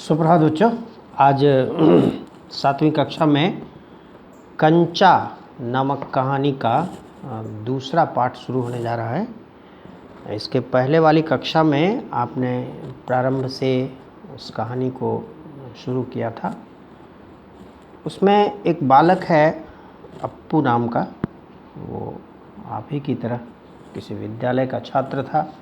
सुप्रभात बच्चों। आज 7वीं कक्षा में कंचा नामक कहानी का दूसरा पाठ शुरू होने जा रहा है। इसके पहले वाली कक्षा में आपने प्रारंभ से उस कहानी को शुरू किया था। उसमें एक बालक है अप्पू नाम का, वो आप ही की तरह किसी विद्यालय का छात्र था।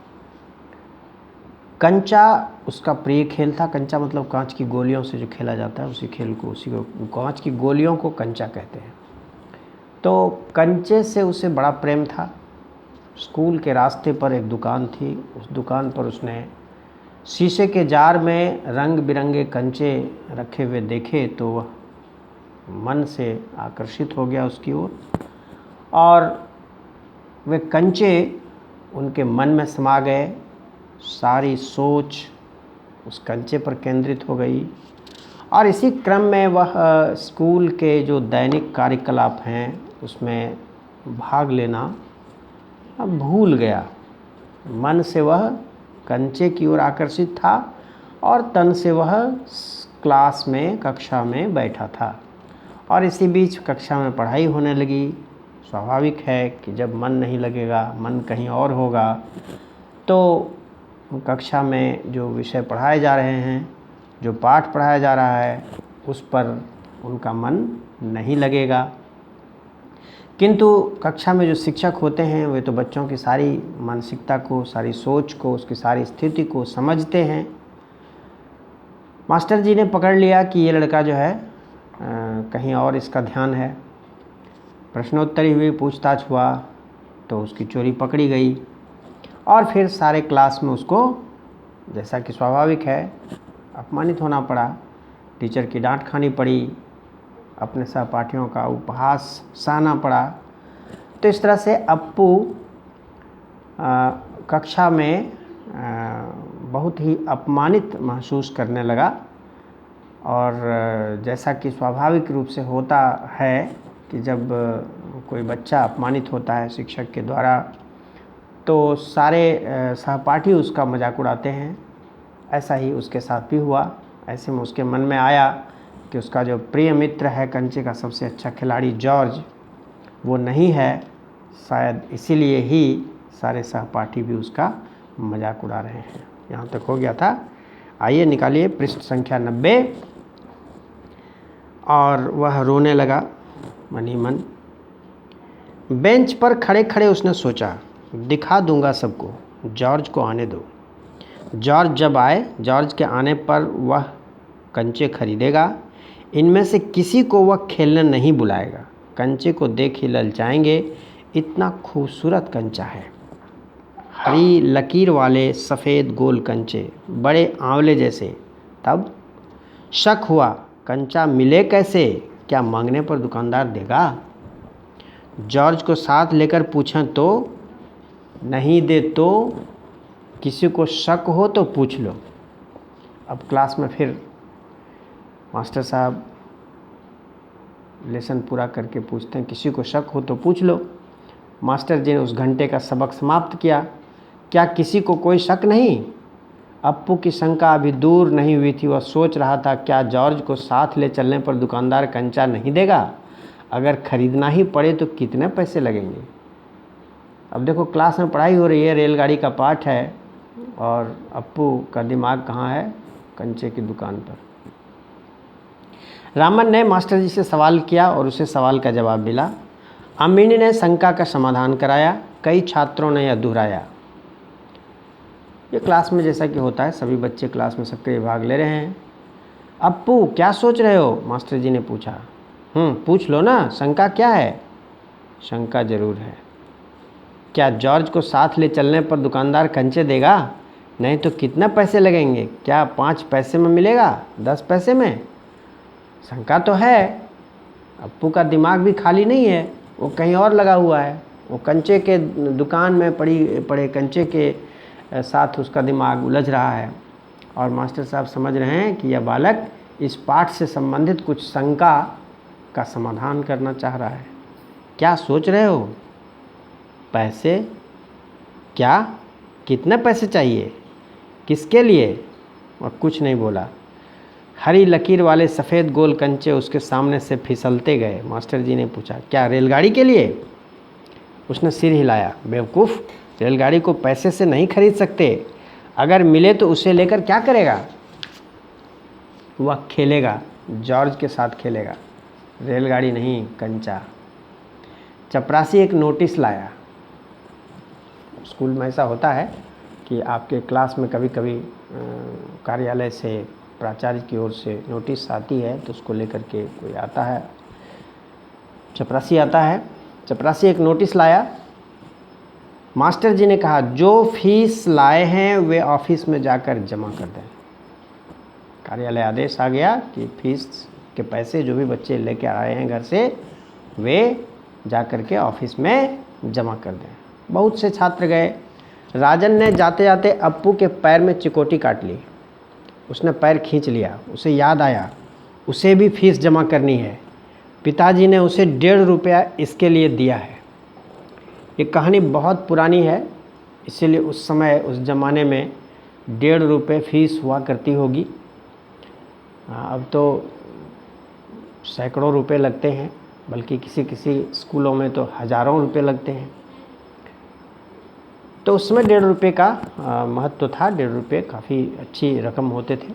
कंचा उसका प्रिय खेल था। कंचा मतलब कांच की गोलियों से जो खेला जाता है उसी खेल को, उसी को कांच की गोलियों को कंचा कहते हैं। तो कंचे से उसे बड़ा प्रेम था। स्कूल के रास्ते पर एक दुकान थी, उस दुकान पर उसने शीशे के जार में रंग बिरंगे कंचे रखे हुए देखे तो वह मन से आकर्षित हो गया उसकी ओर, और वे कंचे उनके मन में समा गए। सारी सोच उस कंचे पर केंद्रित हो गई और इसी क्रम में वह स्कूल के जो दैनिक कार्यकलाप हैं उसमें भाग लेना अब भूल गया। मन से वह कंचे की ओर आकर्षित था और तन से वह क्लास में, कक्षा में बैठा था। और इसी बीच कक्षा में पढ़ाई होने लगी। स्वाभाविक है कि जब मन नहीं लगेगा, मन कहीं और होगा, तो कक्षा में जो विषय पढ़ाए जा रहे हैं, जो पाठ पढ़ाया जा रहा है, उस पर उनका मन नहीं लगेगा। किंतु कक्षा में जो शिक्षक होते हैं वे तो बच्चों की सारी मानसिकता को, सारी सोच को, उसकी सारी स्थिति को समझते हैं। मास्टर जी ने पकड़ लिया कि ये लड़का जो है कहीं और इसका ध्यान है। प्रश्नोत्तरी हुई, पूछताछ हुआ तो उसकी चोरी पकड़ी गई और फिर सारे क्लास में उसको, जैसा कि स्वाभाविक है, अपमानित होना पड़ा। टीचर की डांट खानी पड़ी, अपने सहपाठियों का उपहास सहना पड़ा। तो इस तरह से अप्पू कक्षा में बहुत ही अपमानित महसूस करने लगा। और जैसा कि स्वाभाविक रूप से होता है कि जब कोई बच्चा अपमानित होता है शिक्षक के द्वारा तो सारे सहपाठी उसका मजाक उड़ाते हैं। ऐसा ही उसके साथ भी हुआ। ऐसे में उसके मन में आया कि उसका जो प्रिय मित्र है, कंचे का सबसे अच्छा खिलाड़ी जॉर्ज, वो नहीं है। शायद इसीलिए ही सारे सहपाठी भी उसका मजाक उड़ा रहे हैं। यहाँ तक हो गया था। आइए निकालिए पृष्ठ संख्या 90। और वह रोने लगा मन ही मन। बेंच पर खड़े खड़े उसने सोचा, दिखा दूंगा सबको, जॉर्ज को आने दो। जॉर्ज जब आए, जॉर्ज के आने पर वह कंचे खरीदेगा। इनमें से किसी को वह खेलने नहीं बुलाएगा। कंचे को देख ही ललचाएंगे, इतना खूबसूरत कंचा है। हरी लकीर वाले सफ़ेद गोल कंचे, बड़े आंवले जैसे। तब शक हुआ, कंचा मिले कैसे? क्या मांगने पर दुकानदार देगा? जॉर्ज को साथ लेकर पूछें तो नहीं दे, तो किसी को शक हो तो पूछ लो। अब क्लास में फिर मास्टर साहब लेसन पूरा करके पूछते हैं, किसी को शक हो तो पूछ लो। मास्टर जी ने उस घंटे का सबक समाप्त किया। क्या किसी को कोई शक नहीं? अप्पू की शंका अभी दूर नहीं हुई थी। वह सोच रहा था, क्या जॉर्ज को साथ ले चलने पर दुकानदार कंचा नहीं देगा? अगर खरीदना ही पड़े तो कितने पैसे लगेंगे? अब देखो, क्लास में पढ़ाई हो रही है, रेलगाड़ी का पाठ है, और अप्पू का दिमाग कहाँ है? कंचे की दुकान पर। रामन ने मास्टर जी से सवाल किया और उसे सवाल का जवाब मिला। अमीनी ने शंका का समाधान कराया। कई छात्रों ने यह दोहराया। ये क्लास में जैसा कि होता है, सभी बच्चे क्लास में सक्रिय भाग ले रहे हैं। अप्पू क्या सोच रहे हो? मास्टर जी ने पूछा। पूछ लो ना, शंका क्या है? शंका जरूर है। क्या जॉर्ज को साथ ले चलने पर दुकानदार कंचे देगा? नहीं तो कितना पैसे लगेंगे? क्या 5 पैसे में मिलेगा? 10 पैसे में? शंका तो है। अप्पू का दिमाग भी खाली नहीं है, वो कहीं और लगा हुआ है। वो कंचे के दुकान में पड़े कंचे के साथ उसका दिमाग उलझ रहा है। और मास्टर साहब समझ रहे हैं कि यह बालक इस पाठ से संबंधित कुछ शंका का समाधान करना चाह रहा है। क्या सोच रहे हो? पैसे? क्या? कितने पैसे चाहिए? किसके लिए? और कुछ नहीं बोला। हरी लकीर वाले सफ़ेद गोल कंचे उसके सामने से फिसलते गए। मास्टर जी ने पूछा, क्या रेलगाड़ी के लिए? उसने सिर हिलाया। बेवकूफ़, रेलगाड़ी को पैसे से नहीं खरीद सकते। अगर मिले तो उसे लेकर क्या करेगा? वह खेलेगा, जॉर्ज के साथ खेलेगा। रेलगाड़ी नहीं, कंचा। चपरासी एक नोटिस लाया। स्कूल में ऐसा होता है कि आपके क्लास में कभी कभी कार्यालय से, प्राचार्य की ओर से नोटिस आती है, तो उसको लेकर के कोई आता है, चपरासी आता है। चपरासी एक नोटिस लाया। मास्टर जी ने कहा, जो फीस लाए हैं वे ऑफिस में जाकर जमा कर दें। कार्यालय आदेश आ गया कि फीस के पैसे जो भी बच्चे लेकर आए हैं घर से, वे जा कर के ऑफिस में जमा कर दें। बहुत से छात्र गए। राजन ने जाते जाते अप्पू के पैर में चिकोटी काट ली। उसने पैर खींच लिया। उसे याद आया उसे भी फीस जमा करनी है। पिताजी ने उसे 1.5 रुपया इसके लिए दिया है। ये कहानी बहुत पुरानी है, इसीलिए उस समय, उस ज़माने में 1.5 रुपये फीस हुआ करती होगी। अब तो सैकड़ों रुपए लगते हैं, बल्कि किसी किसी स्कूलों में तो हज़ारों रुपए लगते हैं। तो उसमें 1.5 रुपये का महत्व था। 1.5 रुपये काफ़ी अच्छी रकम होते थे।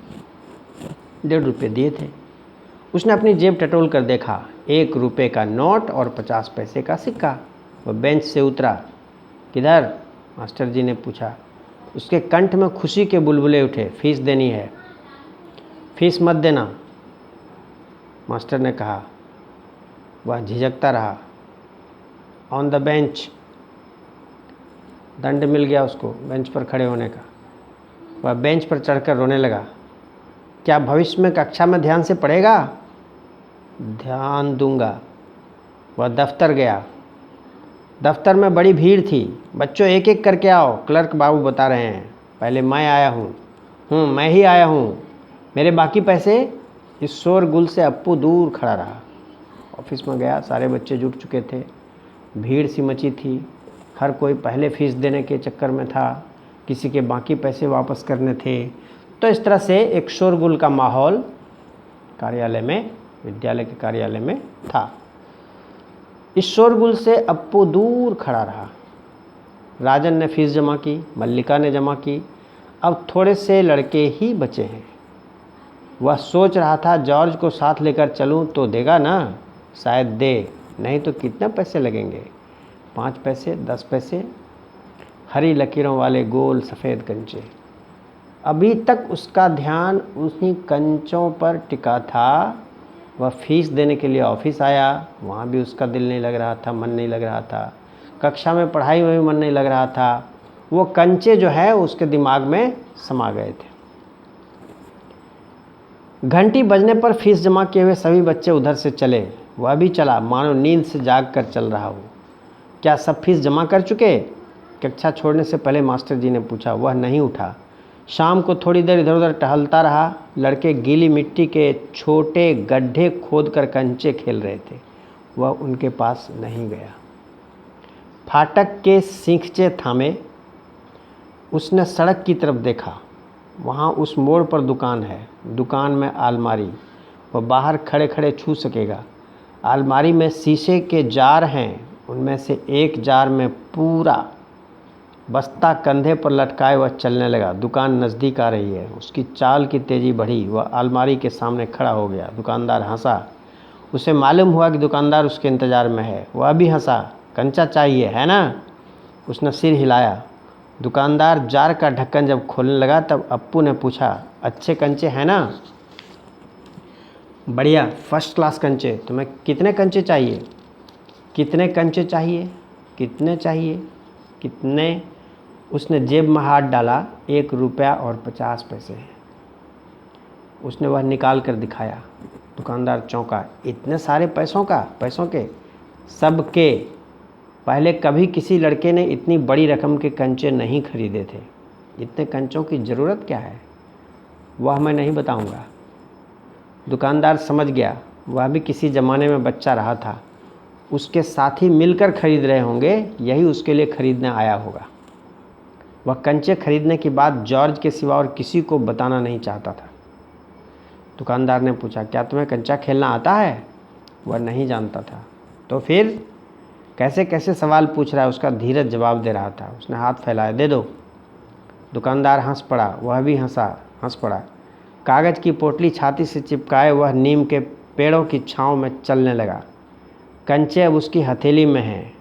1.5 रुपये दिए थे। उसने अपनी जेब टटोल कर देखा, 1 रुपये का नोट और 50 पैसे का सिक्का। वह बेंच से उतरा। किधर? मास्टर जी ने पूछा। उसके कंठ में खुशी के बुलबुले उठे। फीस देनी है। फीस मत देना, मास्टर ने कहा। वह झिझकता रहा। On the bench. दंड मिल गया उसको बेंच पर खड़े होने का। वह बेंच पर चढ़कर रोने लगा। क्या भविष्य में कक्षा में ध्यान से पढ़ेगा? ध्यान दूंगा। वह दफ्तर गया। दफ्तर में बड़ी भीड़ थी। बच्चों, एक एक करके आओ, क्लर्क बाबू बता रहे हैं। पहले मैं आया हूँ। मैं ही आया हूँ। मेरे बाकी पैसे? इस शोरगुल से अप्पू दूर खड़ा रहा। ऑफिस में गया। सारे बच्चे जुट चुके थे। भीड़ सी मची थी। हर कोई पहले फीस देने के चक्कर में था, किसी के बाकी पैसे वापस करने थे। तो इस तरह से एक शोरगुल का माहौल कार्यालय में, विद्यालय के कार्यालय में था। इस शोरगुल से अप्पू दूर खड़ा रहा। राजन ने फीस जमा की, मल्लिका ने जमा की। अब थोड़े से लड़के ही बचे हैं। वह सोच रहा था, जॉर्ज को साथ लेकर चलूं तो देगा ना? शायद दे, नहीं तो कितने पैसे लगेंगे? 5 पैसे, 10 पैसे। हरी लकीरों वाले गोल सफ़ेद कंचे। अभी तक उसका ध्यान उन्हीं कंचों पर टिका था। वह फीस देने के लिए ऑफिस आया, वहाँ भी उसका दिल नहीं लग रहा था, मन नहीं लग रहा था। कक्षा में पढ़ाई में भी मन नहीं लग रहा था। वो कंचे जो है उसके दिमाग में समा गए थे। घंटी बजने पर फीस जमा किए हुए सभी बच्चे उधर से चले। वह भी चला, मानो नींद से जाग कर चल रहा हो। क्या सब फीस जमा कर चुके? कक्षा छोड़ने से पहले मास्टर जी ने पूछा। वह नहीं उठा। शाम को थोड़ी देर इधर उधर टहलता रहा। लड़के गीली मिट्टी के छोटे गड्ढे खोदकर कंचे खेल रहे थे। वह उनके पास नहीं गया। फाटक के सींखचे थामे। उसने सड़क की तरफ देखा। वहाँ उस मोड़ पर दुकान है। दुकान में आलमारी। वह बाहर खड़े खड़े छू सकेगा। आलमारी में शीशे के जार हैं। उनमें से एक जार में पूरा बस्ता कंधे पर लटकाए वह चलने लगा। दुकान नज़दीक आ रही है। उसकी चाल की तेज़ी बढ़ी। वह आलमारी के सामने खड़ा हो गया। दुकानदार हंसा। उसे मालूम हुआ कि दुकानदार उसके इंतज़ार में है। वह भी हंसा। कंचा चाहिए है ना? उसने सिर हिलाया। दुकानदार जार का ढक्कन जब खोलने लगा तब अप्पू ने पूछा, अच्छे कंचे हैं ना? बढ़िया, फर्स्ट क्लास कंचे। तुम्हें कितने कंचे चाहिए? कितने कंचे चाहिए? कितने चाहिए? कितने? उसने जेब में हाथ डाला। 1 रुपया और 50 पैसे। उसने वह निकाल कर दिखाया। दुकानदार चौंका। इतने सारे पैसों के? सबके। पहले कभी किसी लड़के ने इतनी बड़ी रकम के कंचे नहीं खरीदे थे। इतने कंचों की ज़रूरत क्या है? वह मैं नहीं बताऊंगा। दुकानदार समझ गया। वह भी किसी ज़माने में बच्चा रहा था। उसके साथी मिलकर खरीद रहे होंगे, यही उसके लिए खरीदने आया होगा। वह कंचे खरीदने की बात जॉर्ज के सिवा और किसी को बताना नहीं चाहता था। दुकानदार ने पूछा, क्या तुम्हें कंचा खेलना आता है? वह नहीं जानता था। तो फिर कैसे कैसे सवाल पूछ रहा है, उसका धीरज जवाब दे रहा था। उसने हाथ फैलाया, दे दो। दुकानदार हंस पड़ा, वह भी हंस पड़ा। कागज़ की पोटली छाती से चिपकाए वह नीम के पेड़ों की छांव में चलने लगा। कंचे अब उसकी हथेली में हैं,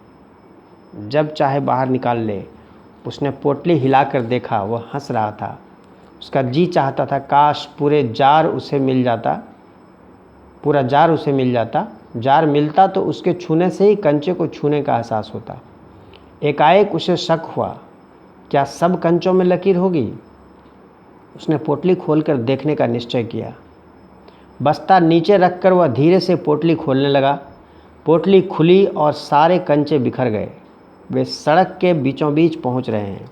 जब चाहे बाहर निकाल ले। उसने पोटली हिलाकर देखा, वह हंस रहा था। उसका जी चाहता था काश पूरा जार उसे मिल जाता। जार मिलता तो उसके छूने से ही कंचे को छूने का एहसास होता। एकाएक उसे शक हुआ, क्या सब कंचों में लकीर होगी? उसने पोटली खोलकर देखने का निश्चय किया। बस्ता नीचे रखकर वह धीरे से पोटली खोलने लगा। पोटली खुली और सारे कंचे बिखर गए। वे सड़क के बीचों बीच पहुंच रहे हैं।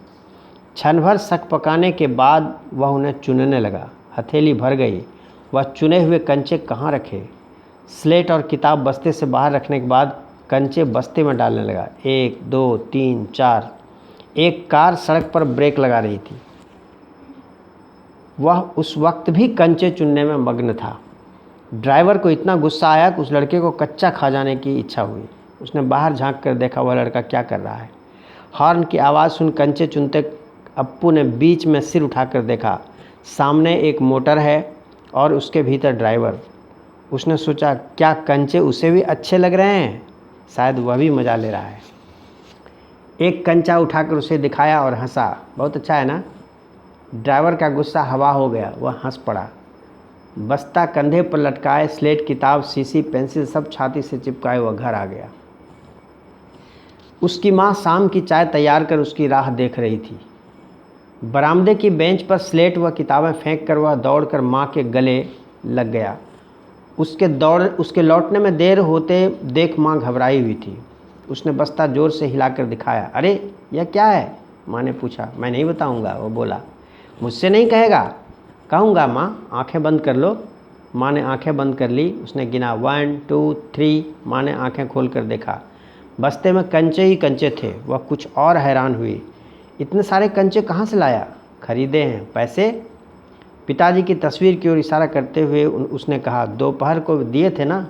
क्षण भर शक पकाने के बाद वह उन्हें चुनने लगा। हथेली भर गई। वह चुने हुए कंचे कहाँ रखे? स्लेट और किताब बस्ते से बाहर रखने के बाद कंचे बस्ते में डालने लगा। 1 2 3 4। एक कार सड़क पर ब्रेक लगा रही थी। वह उस वक्त भी कंचे चुनने में मग्न था। ड्राइवर को इतना गुस्सा आया कि उस लड़के को कच्चा खा जाने की इच्छा हुई। उसने बाहर झांक कर देखा, वह लड़का क्या कर रहा है। हॉर्न की आवाज़ सुन कंचे चुनते अप्पू ने बीच में सिर उठाकर देखा। सामने एक मोटर है और उसके भीतर ड्राइवर। उसने सोचा, क्या कंचे उसे भी अच्छे लग रहे हैं? शायद वह भी मज़ा ले रहा है। एक कंचा उठाकर उसे दिखाया और हंसा। बहुत अच्छा है ना? ड्राइवर का गुस्सा हवा हो गया, वह हंस पड़ा। बस्ता कंधे पर लटकाए, स्लेट, किताब, शीशी, पेंसिल सब छाती से चिपकाए वह घर आ गया। उसकी माँ शाम की चाय तैयार कर उसकी राह देख रही थी। बरामदे की बेंच पर स्लेट व किताबें फेंक कर वह दौड़कर माँ के गले लग गया। उसके लौटने में देर होते देख माँ घबराई हुई थी। उसने बस्ता जोर से हिलाकर दिखाया। अरे यह क्या है? माँ ने पूछा। मैं नहीं बताऊंगा, वो बोला। मुझसे नहीं कहेगा? कहूँगा माँ, आंखें बंद कर लो। माँ ने आंखें बंद कर ली। उसने गिना 1 2 3। माँ ने आंखें खोल कर देखा। बस्ते में कंचे ही कंचे थे। वह कुछ और हैरान हुई। इतने सारे कंचे कहाँ से लाया? खरीदे हैं। पैसे? पिताजी की तस्वीर की ओर इशारा करते हुए उसने कहा, दोपहर को दिए थे ना।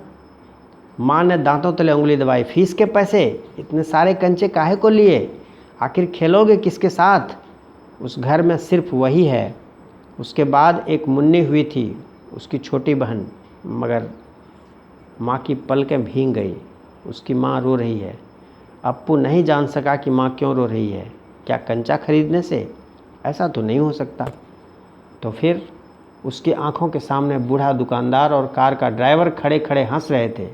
माँ ने दांतों तले उंगली दबाई। फीस के पैसे? इतने सारे कंचे काहे को लिए? आखिर खेलोगे किसके साथ? उस घर में सिर्फ वही है। उसके बाद एक मुन्नी हुई थी, उसकी छोटी बहन, मगर माँ की पलकें भीग गई। उसकी माँ रो रही है। अप्पू नहीं जान सका कि माँ क्यों रो रही है। क्या कंचा खरीदने से? ऐसा तो नहीं हो सकता। तो फिर उसकी आंखों के सामने बूढ़ा दुकानदार और कार का ड्राइवर खड़े खड़े हंस रहे थे।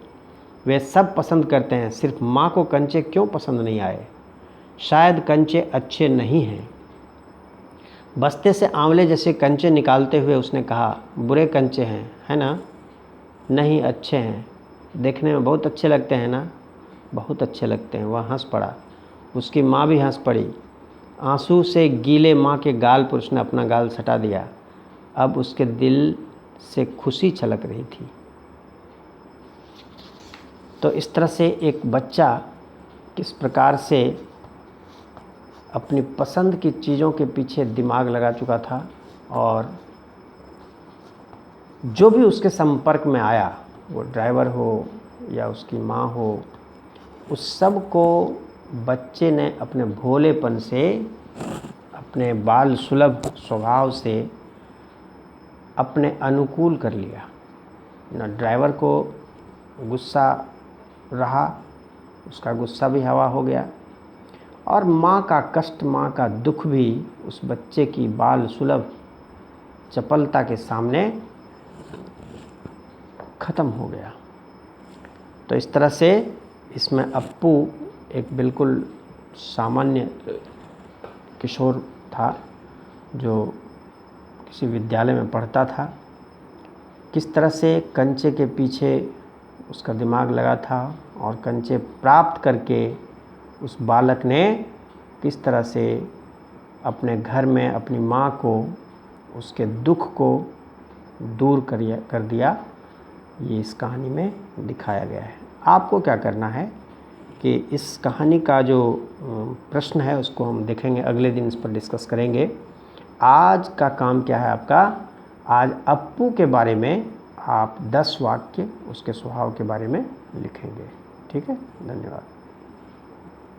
वे सब पसंद करते हैं, सिर्फ माँ को कंचे क्यों पसंद नहीं आए? शायद कंचे अच्छे नहीं हैं। बस्ते से आंवले जैसे कंचे निकालते हुए उसने कहा, बुरे कंचे हैं, है ना? नहीं, अच्छे हैं, देखने में बहुत अच्छे लगते हैं ना? बहुत अच्छे लगते हैं। वह हंस पड़ा। उसकी माँ भी हंस पड़ी। आंसू से गीले माँ के गाल पर उसने अपना गाल सटा दिया। अब उसके दिल से खुशी छलक रही थी। तो इस तरह से एक बच्चा किस प्रकार से अपनी पसंद की चीज़ों के पीछे दिमाग लगा चुका था, और जो भी उसके संपर्क में आया, वो ड्राइवर हो या उसकी माँ हो, उस सब को बच्चे ने अपने भोलेपन से, अपने बाल सुलभ स्वभाव से अपने अनुकूल कर लिया। ना ड्राइवर को गुस्सा रहा, उसका गुस्सा भी हवा हो गया, और माँ का कष्ट, माँ का दुख भी उस बच्चे की बाल सुलभ चपलता के सामने ख़त्म हो गया। तो इस तरह से इसमें अप्पू एक बिल्कुल सामान्य किशोर था जो किसी विद्यालय में पढ़ता था। किस तरह से कंचे के पीछे उसका दिमाग लगा था, और कंचे प्राप्त करके उस बालक ने किस तरह से अपने घर में अपनी माँ को, उसके दुख को दूर कर दिया, ये इस कहानी में दिखाया गया है। आपको क्या करना है कि इस कहानी का जो प्रश्न है उसको हम देखेंगे, अगले दिन इस पर डिस्कस करेंगे। आज का काम क्या है आपका? आज अप्पू के बारे में आप 10 वाक्य उसके स्वभाव के बारे में लिखेंगे। ठीक है, धन्यवाद।